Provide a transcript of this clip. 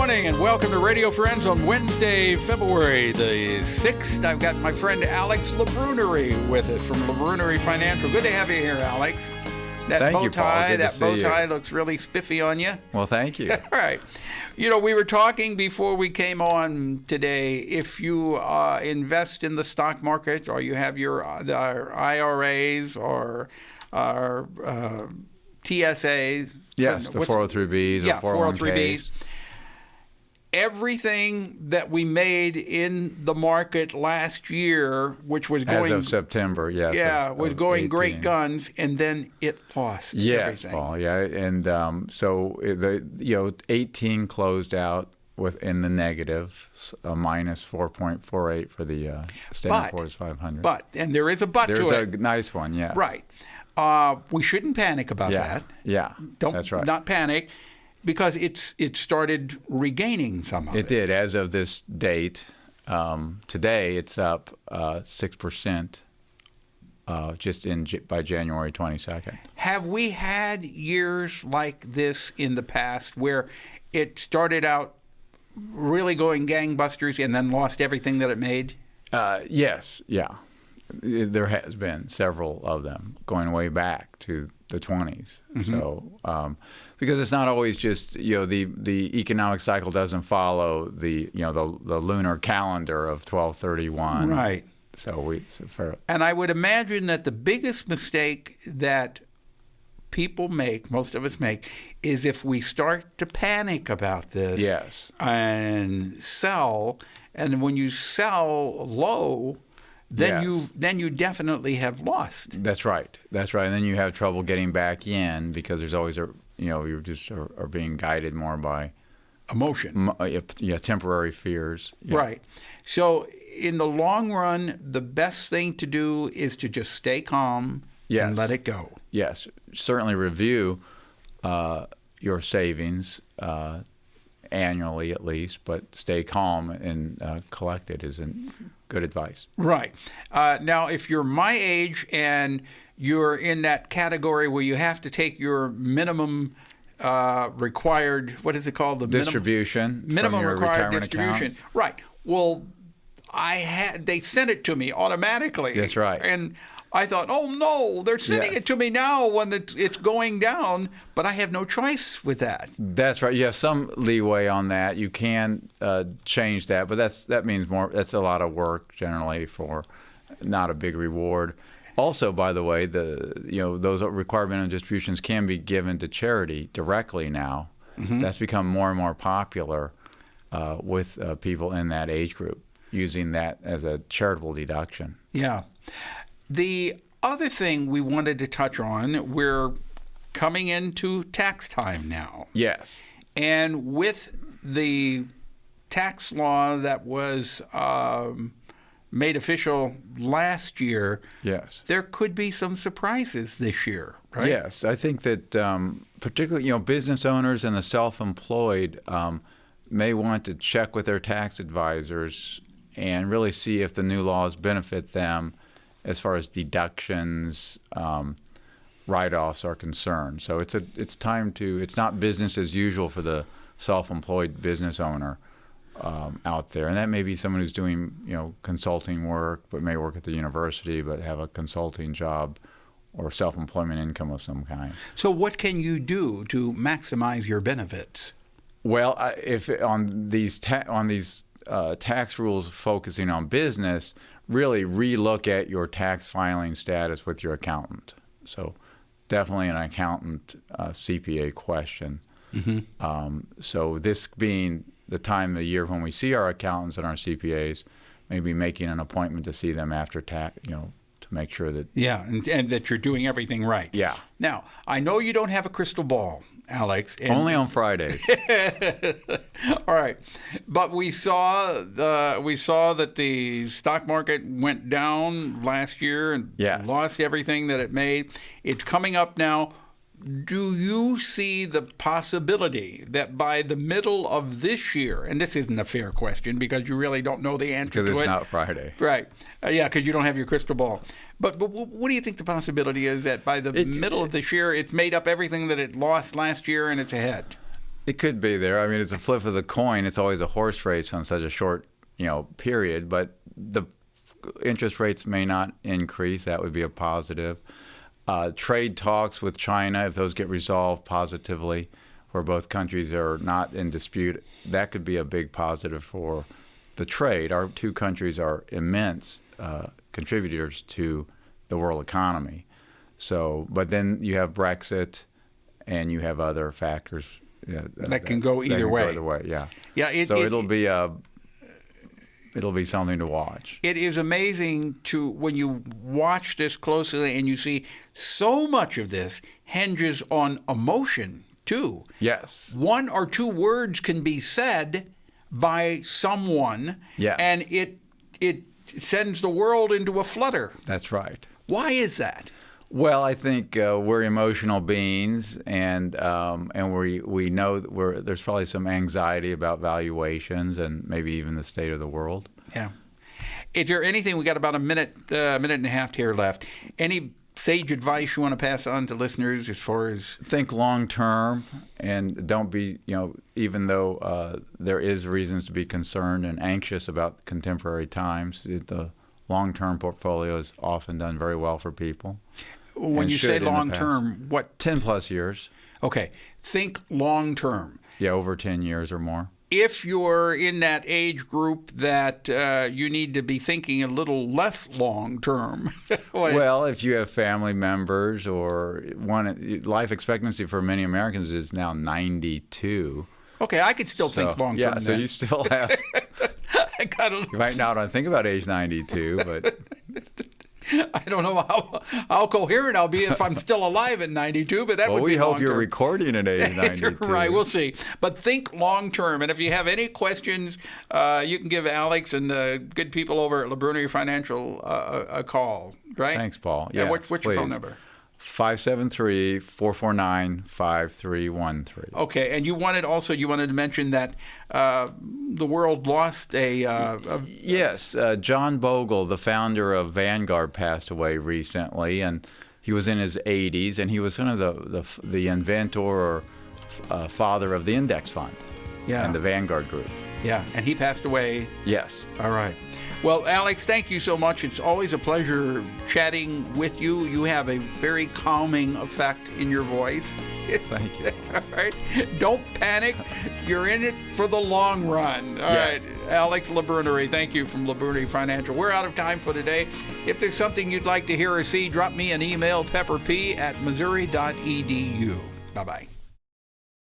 morning and welcome to Radio Friends on Wednesday, February the 6th. I've got my friend ALEX LaBrunerie with us from LaBrunerie Financial. Good to have you here, ALEX. Thank you, Paul. Good to see you. That bow tie looks really spiffy on you. Well, thank you. All right. You know, we were talking before we came on today, if you invest in the stock market or you have your IRAs or TSAs. Yes, the 403Bs or 401Ks. Everything that we made in the market last year, which was going... As of September, yes. Yeah, was going 18. great guns, and then it lost yes, everything. Paul, yeah. And so, 18 closed out in the negative, a minus 4.48 for the Standard & Poor's 500. And there is a but to it. There's a nice one, yes. Right. We shouldn't panic about that. Yeah, that's right. Not panic, because it started regaining some of it. It did. As of this date, today it's up 6% just by January 22nd. Have we had years like this in the past where it started out really going gangbusters and then lost everything that it made? Yes, yeah. There has been several of them going way back to the 20s. Mm-hmm. So, because it's not always just the economic cycle doesn't follow the lunar calendar of 12/31. Right. So and I would imagine that the biggest mistake that people make, most of us make, is if we start to panic about this. Yes. And sell, and when you sell low, then you definitely have lost. That's right. That's right. And then you have trouble getting back in because there's always you just are being guided more by emotion. Temporary fears. Yeah. Right. So in the long run, the best thing to do is to just stay calm and let it go. Yes. Certainly review your savings annually at least, but stay calm and collected is good advice. Right. Now, if you're my age and you're in that category where you have to take your minimum required, what is it called? The distribution. Minimum required distribution. Accounts. Right. Well, they sent it to me automatically. That's right. And I thought, oh no, they're sending it to me now when it's going down, but I have no choice with that. That's right. You have some leeway on that. You can change that, but that means more. That's a lot of work generally for not a big reward. Also, by the way, those required minimum distributions can be given to charity directly now. Mm-hmm. That's become more and more popular with people in that age group, using that as a charitable deduction. Yeah. The other thing we wanted to touch on, we're coming into tax time now. Yes. And with the tax law that was made official last year, yes, there could be some surprises this year, right? Yes. I think that particularly, business owners and the self-employed may want to check with their tax advisors and really see if the new laws benefit them as far as deductions, write-offs are concerned. So it's time to. It's not business as usual for the self-employed business owner out there, and that may be someone who's doing consulting work, but may work at the university, but have a consulting job or self-employment income of some kind. So what can you do to maximize your benefits? Well, if on these tax rules focusing on business, really relook at your tax filing status with your accountant. So definitely an accountant CPA question. Mm-hmm. So this being the time of the year when we see our accountants and our CPAs, maybe making an appointment to see them after tax, to make sure that... Yeah, and that you're doing everything right. Yeah. Now, I know you don't have a crystal ball, ALEX. Only on Fridays. All right, but we saw that the stock market went down last year and lost everything that it made. It's coming up now. Do you see the possibility that by the middle of this year, and this isn't a fair question because you really don't know the answer to it. Because it's not Friday. Right. Yeah, because you don't have your crystal ball. But what do you think the possibility is that by the middle of this year, it's made up everything that it lost last year and it's ahead? It could be there. I mean, it's a flip of the coin. It's always a horse race on such a short, period. But the interest rates may not increase. That would be a positive. Trade talks with China, if those get resolved positively, where both countries are not in dispute, that could be a big positive for the trade. Our two countries are immense contributors to the world economy. So, but then you have Brexit, and you have other factors that can go either way. Yeah. Yeah. It'll be something to watch. It is amazing when you watch this closely and you see so much of this hinges on emotion too. Yes. One or two words can be said by someone, yes, and it sends the world into a flutter. That's right. Why is that? Well, I think we're emotional beings, and we know that there's probably some anxiety about valuations and maybe even the state of the world. Yeah. Is there anything, we got about a minute and a half here left, any sage advice you want to pass on to listeners as far as? Think long term, and don't be, even though there is reasons to be concerned and anxious about contemporary times, the long-term portfolio is often done very well for people. When you say long-term, what? 10-plus years. Okay. Think long-term. Yeah, over 10 years or more. If you're in that age group that you need to be thinking a little less long-term. Well, if you have family members or life expectancy for many Americans is now 92. Okay, I could still think long-term. Yeah, so you still have... You might not want to think about age 92, but... I don't know how coherent I'll be if I'm still alive at 92, but that would be we hope long-term. You're recording at age 92. Right, we'll see. But think long-term. And if you have any questions, you can give Alex and the good people over at LaBrunerie Financial a call, right? Thanks, Paul. Yeah, what's your phone number? 573-449-5313. Okay, and you wanted to mention that the world lost a yes, John Bogle, the founder of Vanguard, passed away recently, and he was in his 80s, and he was kind of the inventor or father of the index fund, and the Vanguard group. Yeah, and he passed away. Yes. All right. Well, Alex, thank you so much. It's always a pleasure chatting with you. You have a very calming effect in your voice. Thank you. All right. Don't panic. You're in it for the long run. All right. Alex LaBrunerie, thank you from LaBrunerie Financial. We're out of time for today. If there's something you'd like to hear or see, drop me an email, pepperp@missouri.edu. Bye-bye.